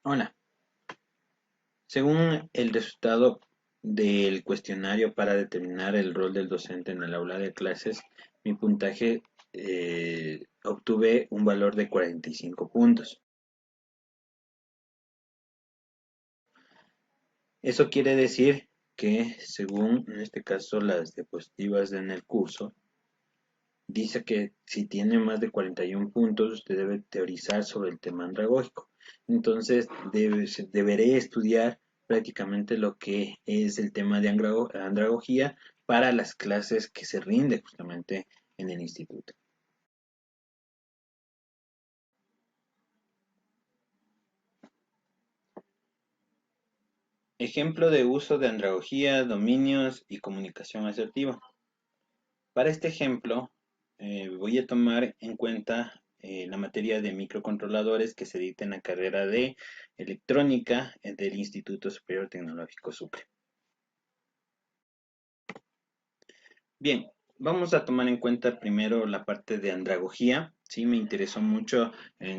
Hola, según el resultado del cuestionario para determinar el rol del docente en el aula de clases, mi puntaje obtuve un valor de 45 puntos. Eso quiere decir que, según en este caso las diapositivas en el curso, dice que si tiene más de 41 puntos, usted debe teorizar sobre el tema andragógico. Entonces, deberé estudiar prácticamente lo que es el tema de andragogía para las clases que se rinde justamente en el instituto. Ejemplo de uso de andragogía, dominios y comunicación asertiva. Para este ejemplo, voy a tomar en cuenta la materia de microcontroladores que se dicta en la carrera de electrónica del Instituto Superior Tecnológico Sucre. Bien, vamos a tomar en cuenta primero la parte de andragogía. Sí, me interesó mucho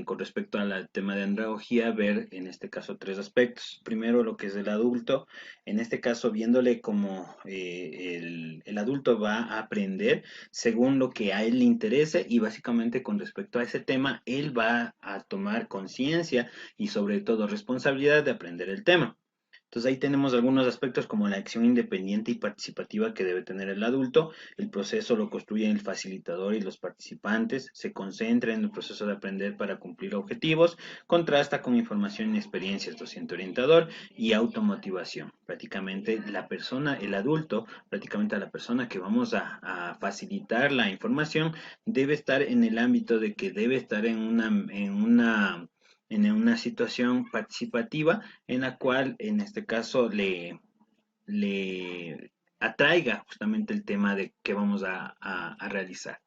con respecto al tema de andragogía ver en este caso tres aspectos. Primero, lo que es el adulto, en este caso viéndole como el adulto va a aprender según lo que a él le interese y básicamente con respecto a ese tema, él va a tomar conciencia y sobre todo responsabilidad de aprender el tema. Entonces ahí tenemos algunos aspectos como la acción independiente y participativa que debe tener el adulto. El proceso lo construyen el facilitador y los participantes. Se concentra en el proceso de aprender para cumplir objetivos. Contrasta con información y experiencias docente orientador y automotivación. Prácticamente la persona, el adulto, prácticamente a la persona que vamos a facilitar la información debe estar en el ámbito de que debe estar en una situación participativa en la cual en este caso le atraiga justamente el tema de que vamos a realizar.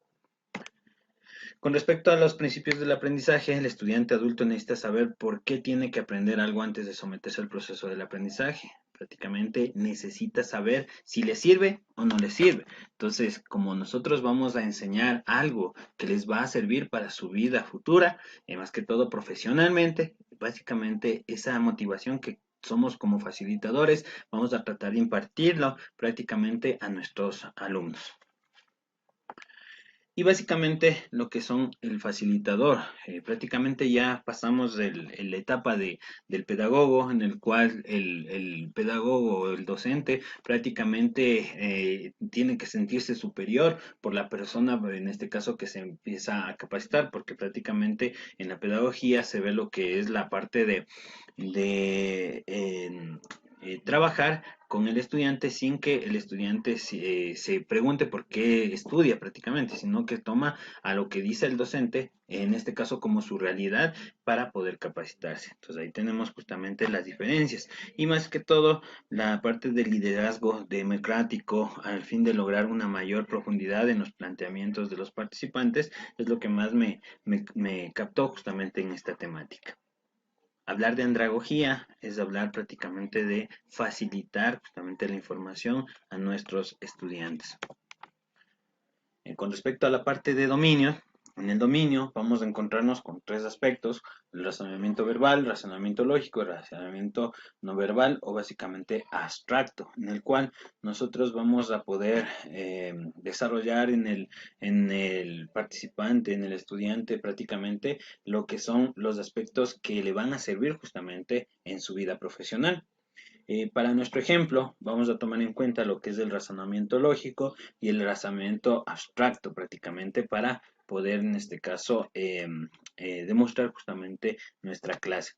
Con respecto a los principios del aprendizaje, el estudiante adulto necesita saber por qué tiene que aprender algo antes de someterse al proceso del aprendizaje. Prácticamente necesita saber si le sirve o no le sirve. Entonces, como nosotros vamos a enseñar algo que les va a servir para su vida futura, más que todo profesionalmente, básicamente esa motivación que somos como facilitadores, vamos a tratar de impartirlo prácticamente a nuestros alumnos. Y básicamente lo que son el facilitador, prácticamente ya pasamos la etapa del pedagogo, en el cual el pedagogo o el docente prácticamente tiene que sentirse superior por la persona, en este caso, que se empieza a capacitar, porque prácticamente en la pedagogía se ve lo que es la parte de trabajar con el estudiante sin que el estudiante se pregunte por qué estudia prácticamente, sino que toma a lo que dice el docente, en este caso como su realidad, para poder capacitarse. Entonces ahí tenemos justamente las diferencias y más que todo la parte del liderazgo democrático al fin de lograr una mayor profundidad en los planteamientos de los participantes es lo que más me captó justamente en esta temática. Hablar de andragogía es hablar prácticamente de facilitar justamente la información a nuestros estudiantes. Con respecto a la parte de dominio, en el dominio vamos a encontrarnos con tres aspectos: el razonamiento verbal, razonamiento lógico, razonamiento no verbal o básicamente abstracto, en el cual nosotros vamos a poder desarrollar en el participante, en el estudiante prácticamente lo que son los aspectos que le van a servir justamente en su vida profesional. Para nuestro ejemplo, vamos a tomar en cuenta lo que es el razonamiento lógico y el razonamiento abstracto prácticamente para poder en este caso demostrar justamente nuestra clase.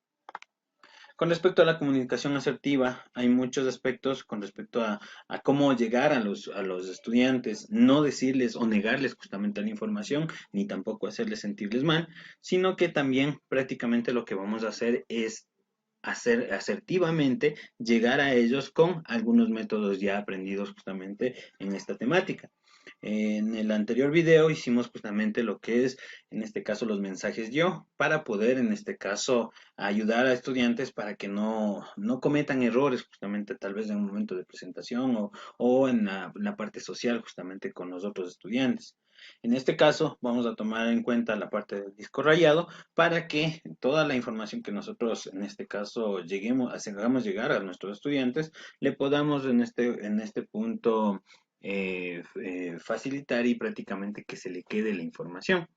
Con respecto a la comunicación asertiva, hay muchos aspectos con respecto a cómo llegar a los estudiantes, no decirles o negarles justamente la información, ni tampoco hacerles sentirles mal, sino que también prácticamente lo que vamos a hacer es hacer asertivamente llegar a ellos con algunos métodos ya aprendidos justamente en esta temática. En el anterior video hicimos justamente lo que es, en este caso, los mensajes yo, para poder, en este caso, ayudar a estudiantes para que no cometan errores justamente tal vez en un momento de presentación o en la parte social justamente con los otros estudiantes. En este caso, vamos a tomar en cuenta la parte del disco rayado para que toda la información que nosotros, en este caso, hagamos llegar a nuestros estudiantes, le podamos en este punto facilitar y prácticamente que se le quede la información.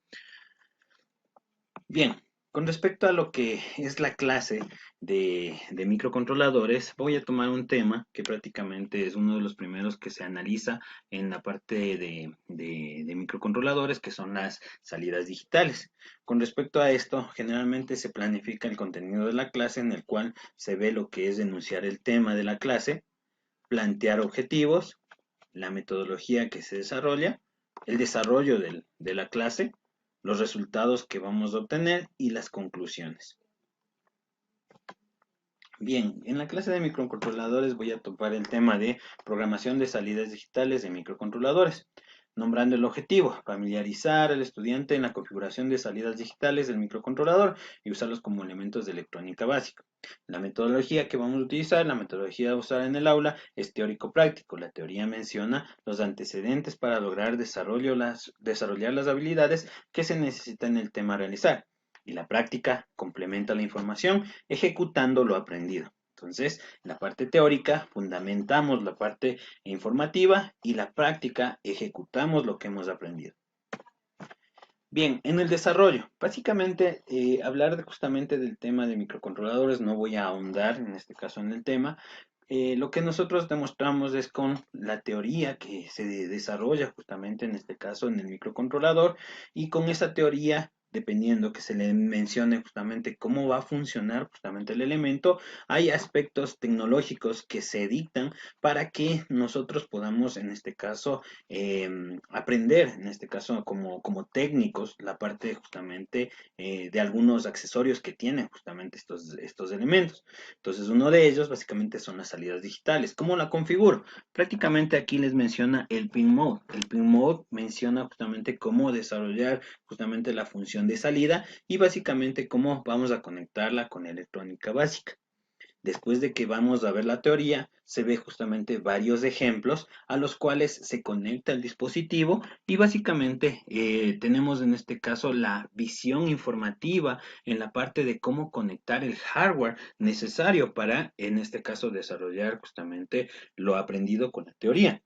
Bien, con respecto a lo que es la clase de microcontroladores, voy a tomar un tema que prácticamente es uno de los primeros que se analiza en la parte de microcontroladores, que son las salidas digitales. Con respecto a esto, generalmente se planifica el contenido de la clase en el cual se ve lo que es enunciar el tema de la clase, plantear objetivos, la metodología que se desarrolla, el desarrollo de la clase, los resultados que vamos a obtener y las conclusiones. Bien, en la clase de microcontroladores voy a topar el tema de programación de salidas digitales de microcontroladores, nombrando el objetivo, familiarizar al estudiante en la configuración de salidas digitales del microcontrolador y usarlos como elementos de electrónica básica. La metodología que vamos a utilizar, la metodología a usar en el aula es teórico-práctico. La teoría menciona los antecedentes para lograr desarrollar las habilidades que se necesitan en el tema a realizar. Y la práctica complementa la información ejecutando lo aprendido. Entonces, en la parte teórica fundamentamos la parte informativa y la práctica ejecutamos lo que hemos aprendido. Bien, en el desarrollo, básicamente hablar justamente del tema de microcontroladores, no voy a ahondar en este caso en el tema. Lo que nosotros demostramos es con la teoría que se desarrolla justamente en este caso en el microcontrolador y con esa teoría, dependiendo que se le mencione justamente cómo va a funcionar justamente el elemento, hay aspectos tecnológicos que se dictan para que nosotros podamos en este caso aprender, en este caso como técnicos, la parte justamente de algunos accesorios que tienen justamente estos elementos. Entonces, uno de ellos básicamente son las salidas digitales. ¿Cómo la configuro? Prácticamente aquí les menciona el pin mode. El pin mode menciona justamente cómo desarrollar justamente la función de salida y básicamente cómo vamos a conectarla con electrónica básica. Después de que vamos a ver la teoría, se ve justamente varios ejemplos a los cuales se conecta el dispositivo y básicamente tenemos en este caso la visión informativa en la parte de cómo conectar el hardware necesario para, en este caso, desarrollar justamente lo aprendido con la teoría.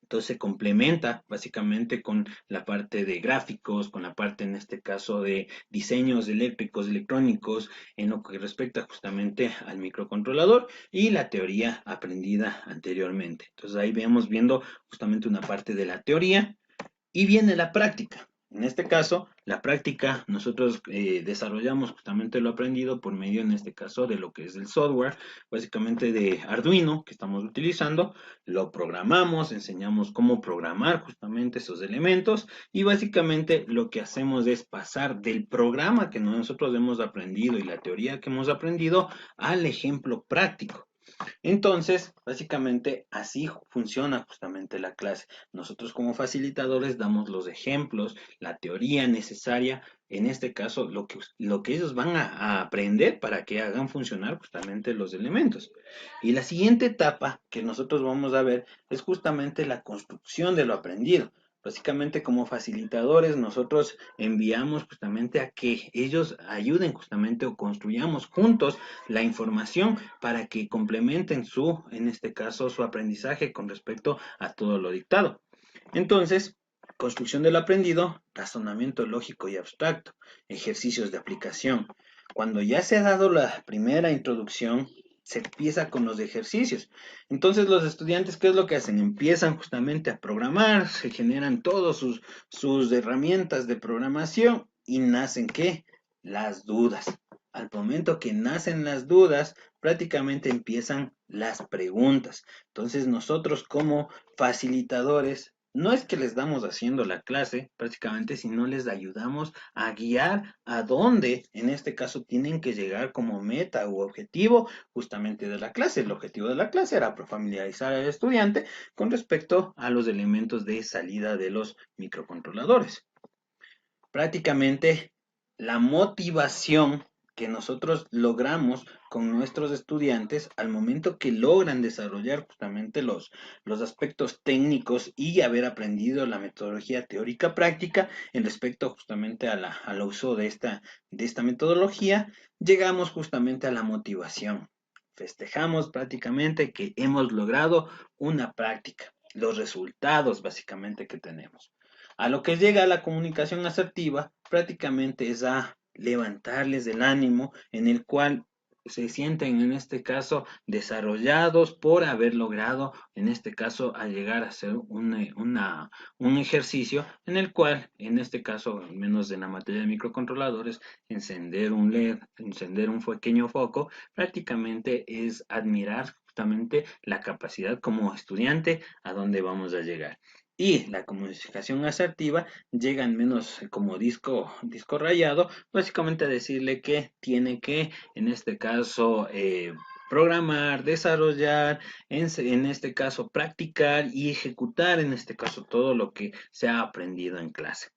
Entonces se complementa básicamente con la parte de gráficos, con la parte en este caso de diseños eléctricos, electrónicos, en lo que respecta justamente al microcontrolador y la teoría aprendida anteriormente. Entonces ahí vemos viendo justamente una parte de la teoría y viene la práctica. En este caso, la práctica, nosotros desarrollamos justamente lo aprendido por medio, en este caso, de lo que es el software, básicamente de Arduino que estamos utilizando, lo programamos, enseñamos cómo programar justamente esos elementos y básicamente lo que hacemos es pasar del programa que nosotros hemos aprendido y la teoría que hemos aprendido al ejemplo práctico. Entonces, básicamente así funciona justamente la clase. Nosotros como facilitadores damos los ejemplos, la teoría necesaria, en este caso lo que ellos van a aprender para que hagan funcionar justamente los elementos. Y la siguiente etapa que nosotros vamos a ver es justamente la construcción de lo aprendido. Básicamente como facilitadores nosotros enviamos justamente a que ellos ayuden justamente o construyamos juntos la información para que complementen en este caso, su aprendizaje con respecto a todo lo dictado. Entonces, construcción del aprendido, razonamiento lógico y abstracto, ejercicios de aplicación. Cuando ya se ha dado la primera introducción, se empieza con los ejercicios. Entonces los estudiantes, ¿qué es lo que hacen? Empiezan justamente a programar, se generan todas sus herramientas de programación y nacen, ¿qué? Las dudas. Al momento que nacen las dudas, prácticamente empiezan las preguntas. Entonces nosotros como facilitadores, no es que les damos haciendo la clase prácticamente, sino les ayudamos a guiar a dónde, en este caso, tienen que llegar como meta u objetivo justamente de la clase. El objetivo de la clase era familiarizar al estudiante con respecto a los elementos de salida de los microcontroladores. Prácticamente la motivación que nosotros logramos con nuestros estudiantes al momento que logran desarrollar justamente los aspectos técnicos y haber aprendido la metodología teórica práctica en respecto justamente al uso de esta metodología, llegamos justamente a la motivación. Festejamos prácticamente que hemos logrado una práctica, los resultados básicamente que tenemos. A lo que llega la comunicación asertiva, prácticamente es a levantarles el ánimo en el cual se sienten en este caso desarrollados por haber logrado en este caso a llegar a hacer un ejercicio en el cual en este caso al menos en la materia de microcontroladores encender un LED, encender un pequeño foco prácticamente es admirar justamente la capacidad como estudiante a dónde vamos a llegar. Y la comunicación asertiva llega al menos como disco rayado, básicamente a decirle que tiene que, en este caso, programar, desarrollar, en este caso, practicar y ejecutar, en este caso, todo lo que se ha aprendido en clase.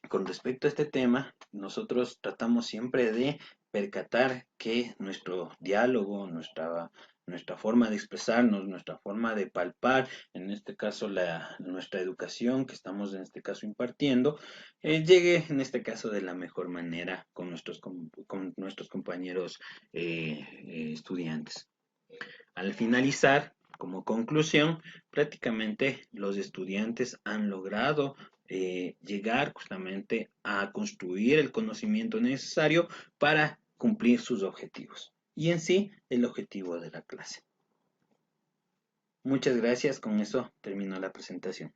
Con respecto a este tema, nosotros tratamos siempre de percatar que nuestro diálogo, nuestra forma de expresarnos, nuestra forma de palpar, en este caso nuestra educación que estamos en este caso impartiendo, llegue en este caso de la mejor manera con nuestros compañeros estudiantes. Al finalizar, como conclusión, prácticamente los estudiantes han logrado llegar justamente a construir el conocimiento necesario para cumplir sus objetivos y en sí el objetivo de la clase. Muchas gracias, con eso termino la presentación.